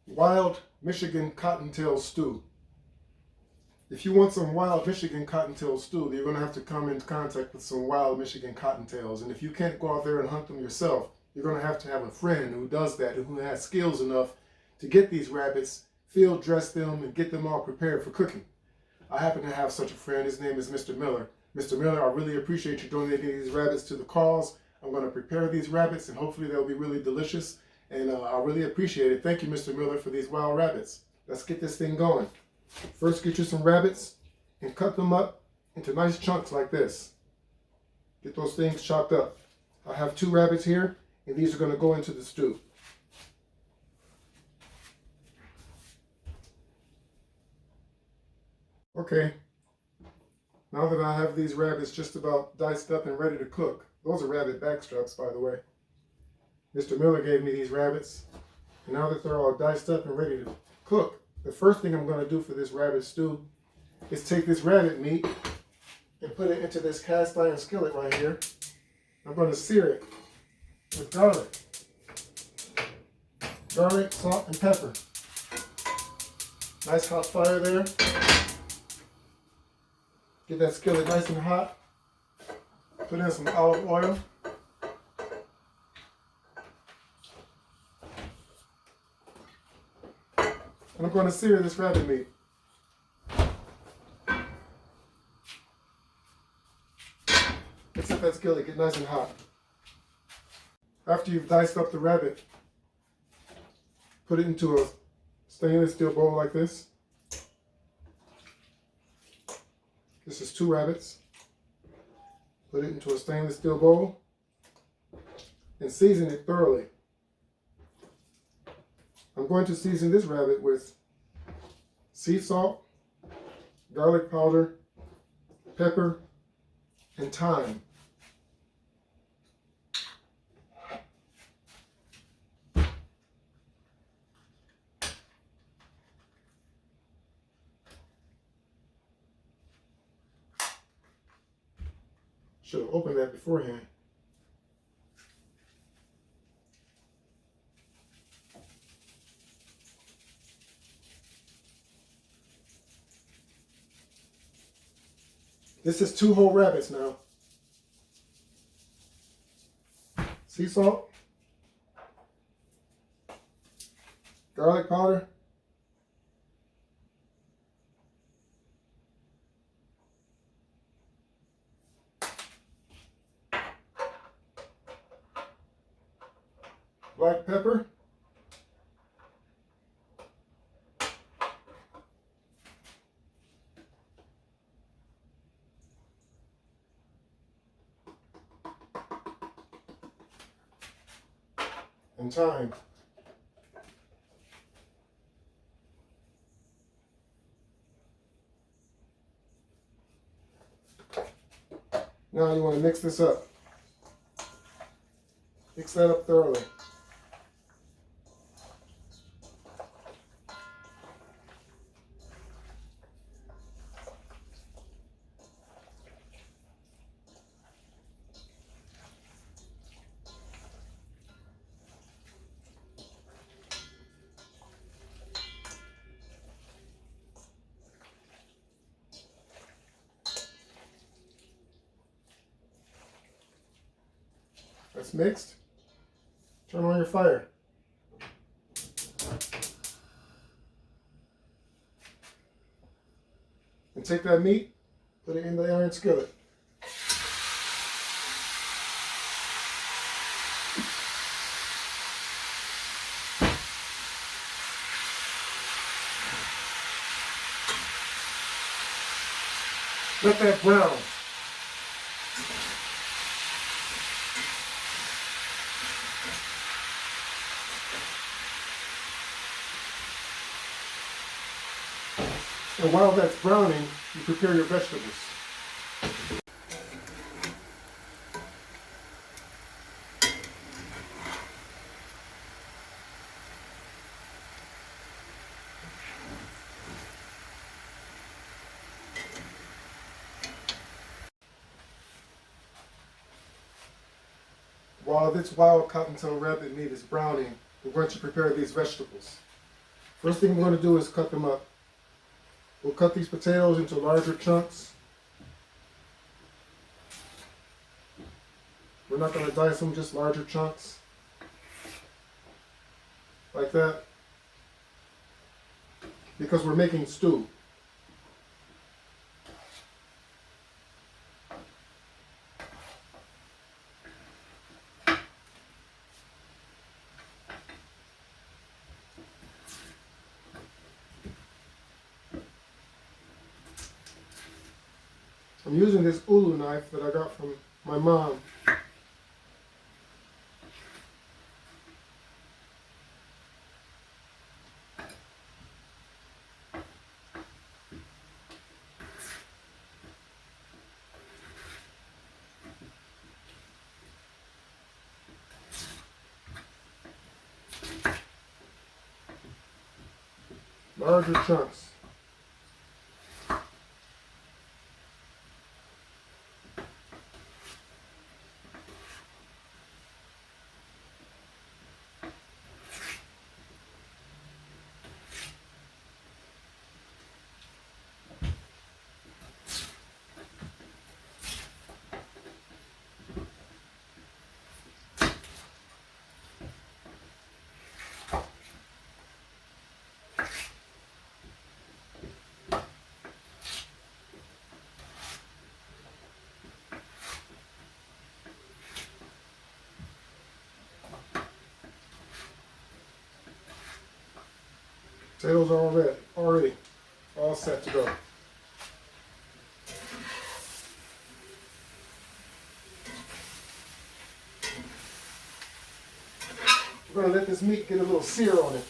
Wild Michigan Cottontail stew. If you want some wild Michigan cottontail stew, you're going to have to come into contact with some wild Michigan cottontails. And if you can't go out there and hunt them yourself, you're going to have a friend who does that, who has skills enough to get these rabbits, field dress them, and get them all prepared for cooking. I happen to have such a friend. His name is Mr. Miller. Mr. Miller, I really appreciate you donating these rabbits to the cause. I'm going to prepare these rabbits, and hopefully they'll be really delicious. And I really appreciate it. Thank you, Mr. Miller, for these wild rabbits. Let's get this thing going. First, get you some rabbits and cut them up into nice chunks like this. Get those things chopped up. I have 2 rabbits here, and these are going to go into the stew. Okay, now that I have these rabbits just about diced up and ready to cook, those are rabbit backstraps, by the way. Mr. Miller gave me these rabbits, and now that they're all diced up and ready to cook, the first thing I'm going to do for this rabbit stew is take this rabbit meat and put it into this cast iron skillet right here. I'm going to sear it with garlic. Garlic, salt, and pepper. Nice hot fire there. Get that skillet nice and hot. Put in some olive oil. And I'm going to sear this rabbit meat. Let's let that skillet get nice and hot. After you've diced up the rabbit, put it into a stainless steel bowl like this. This is 2 rabbits. Put it into a stainless steel bowl and season it thoroughly. I'm going to season this rabbit with sea salt, garlic powder, pepper, and thyme. Should have opened that beforehand. This is 2 whole rabbits now. Sea salt, garlic powder, black pepper, and thyme. Now you want to mix this up. Mix that up thoroughly. That's mixed. Turn on your fire. And take that meat, put it in the iron skillet. Let that brown. And while that's browning, you prepare your vegetables. While this wild cottontail rabbit meat is browning, we're going to prepare these vegetables. First thing we're going to do is cut them up. We'll cut these potatoes into larger chunks. We're not going to dice them, just larger chunks. Like that. Because we're making stew. I'm using this ulu knife that I got from my mom. Larger chunks. Potatoes are already all set to go. We're going to let this meat get a little sear on it.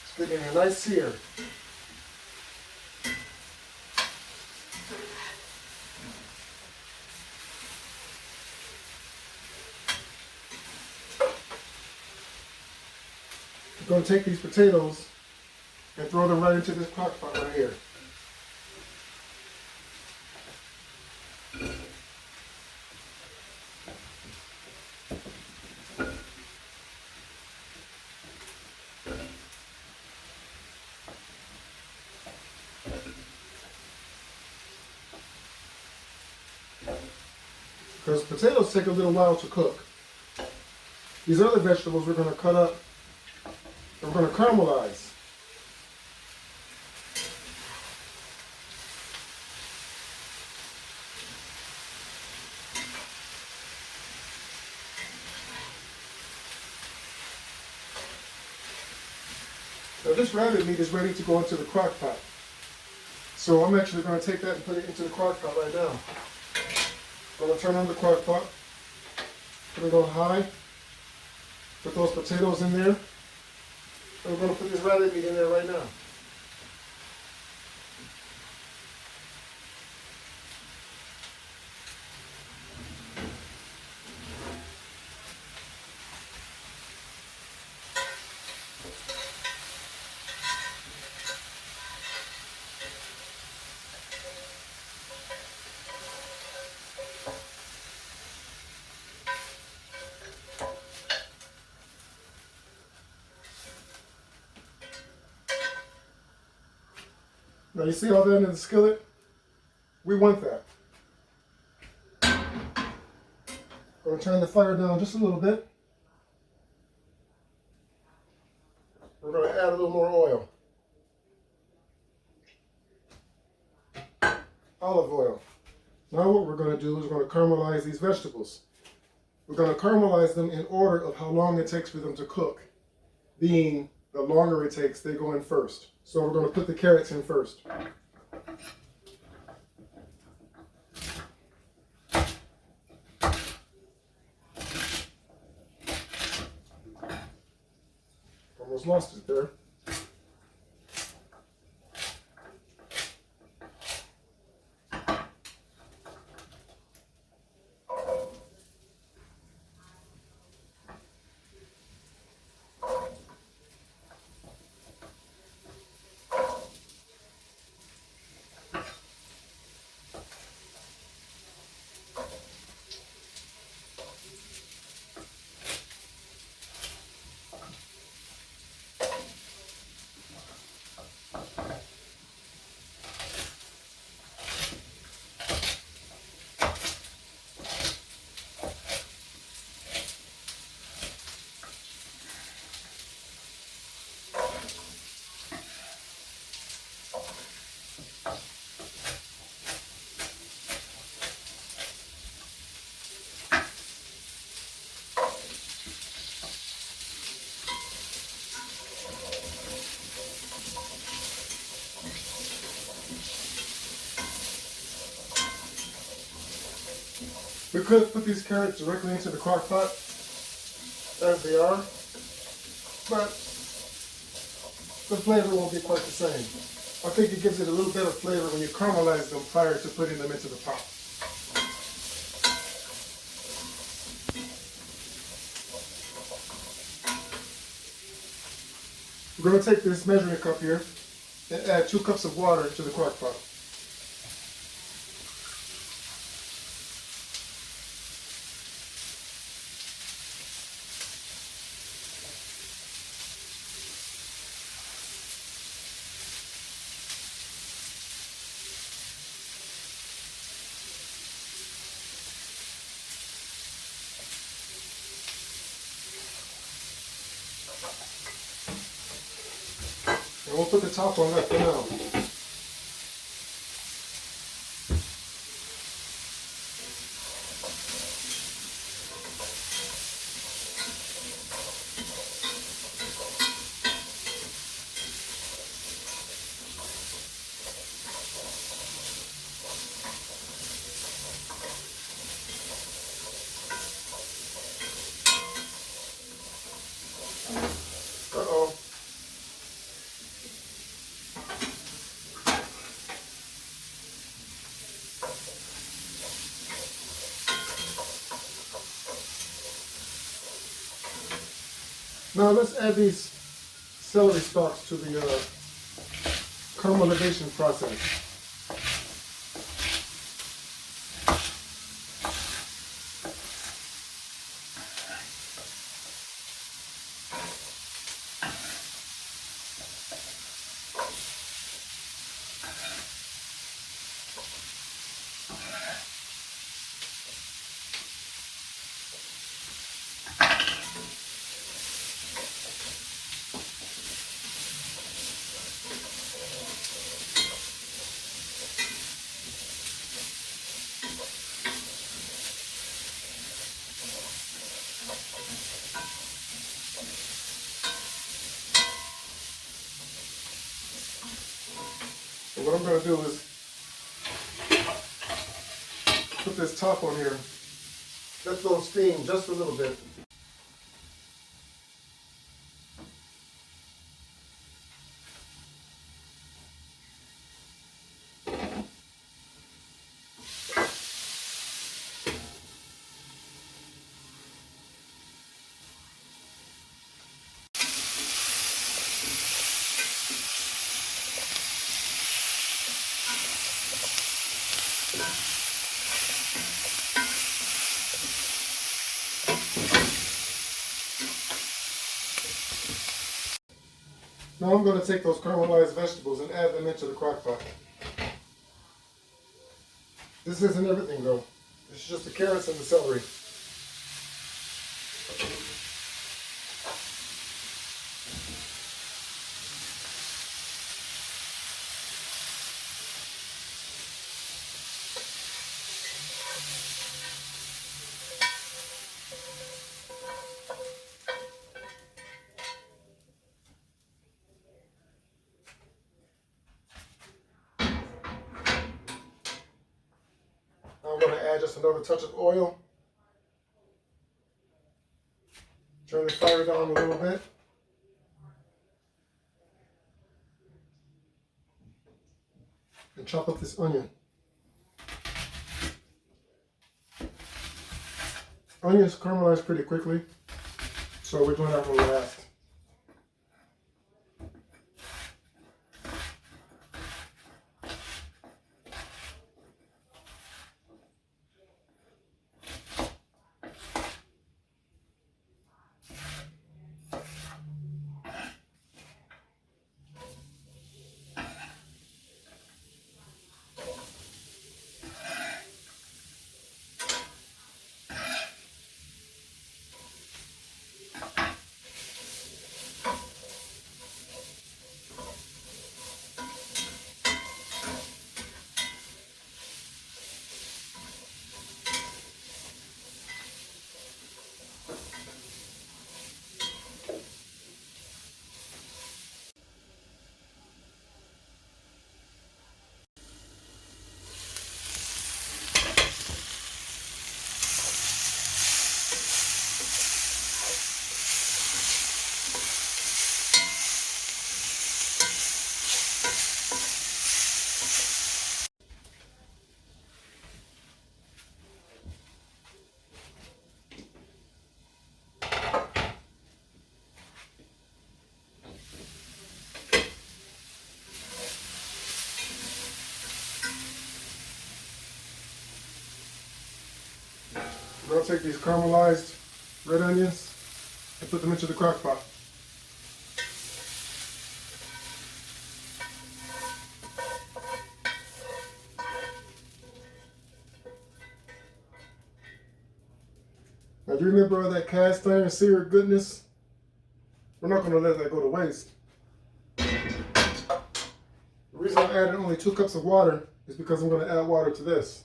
It's getting a nice sear. I'm going to take these potatoes and throw them right into this crock pot right here. Because potatoes take a little while to cook. These other vegetables we're going to cut up and we're going to caramelize. Now this rabbit meat is ready to go into the crock pot. So I'm actually going to take that and put it into the crock pot right now. I'm going to turn on the crock pot, put it on high, put those potatoes in there, and we're going to put this rabbit meat in there right now. Now you see all that in the skillet? We want that. Going to turn the fire down just a little bit. We're going to add a little more oil. Olive oil. Now what we're going to do is we're going to caramelize these vegetables. We're going to caramelize them in order of how long it takes for them to cook. Being the longer it takes, they go in first. So we're going to put the carrots in first. Almost lost it there. We could put these carrots directly into the crock pot as they are, but the flavor won't be quite the same. I think it gives it a little better flavor when you caramelize them prior to putting them into the pot. We're going to take this measuring cup here and add 2 cups of water to the crock pot. And we'll put the top on that for now. Uh-oh. Now let's add these celery stalks to the caramelization process. And what I'm going to do is put this top on here. Let those steam just a little bit. Now I'm going to take those caramelized vegetables and add them into the crock pot. This isn't everything though. This is just the carrots and the celery. I'm going to add just another touch of oil. Turn the fire down a little bit. And chop up this onion. Onions caramelize pretty quickly, so we're doing that one last. We're going to take these caramelized red onions and put them into the crock pot. Now, do you remember all that cast iron seared goodness? We're not going to let that go to waste. The reason I added only 2 cups of water is because I'm going to add water to this.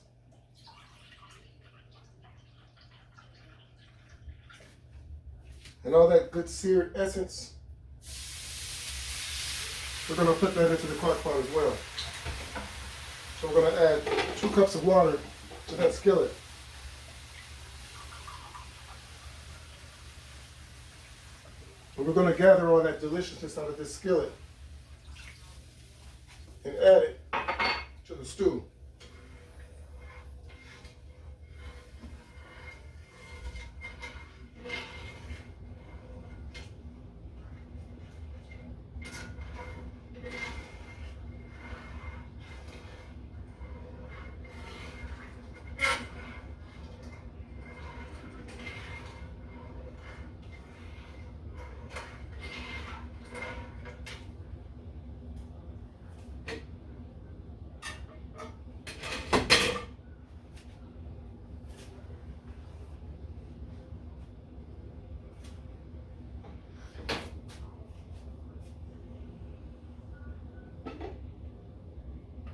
And all that good seared essence, we're going to put that into the crock pot as well. So we're going to add 2 cups of water to that skillet. And we're going to gather all that deliciousness out of this skillet and add it to the stew.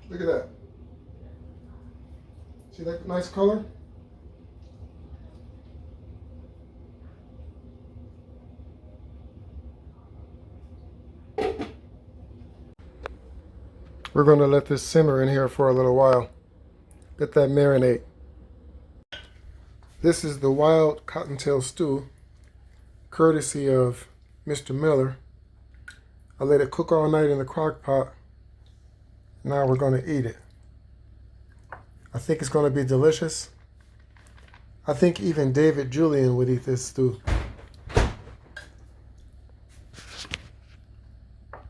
Look at that. See that nice color? We're going to let this simmer in here for a little while. Let that marinate. This is the wild cottontail stew, courtesy of Mr. Miller. I let it cook all night in the crock pot. Now we're going to eat it. I think it's going to be delicious. I think even David Julian would eat this stew.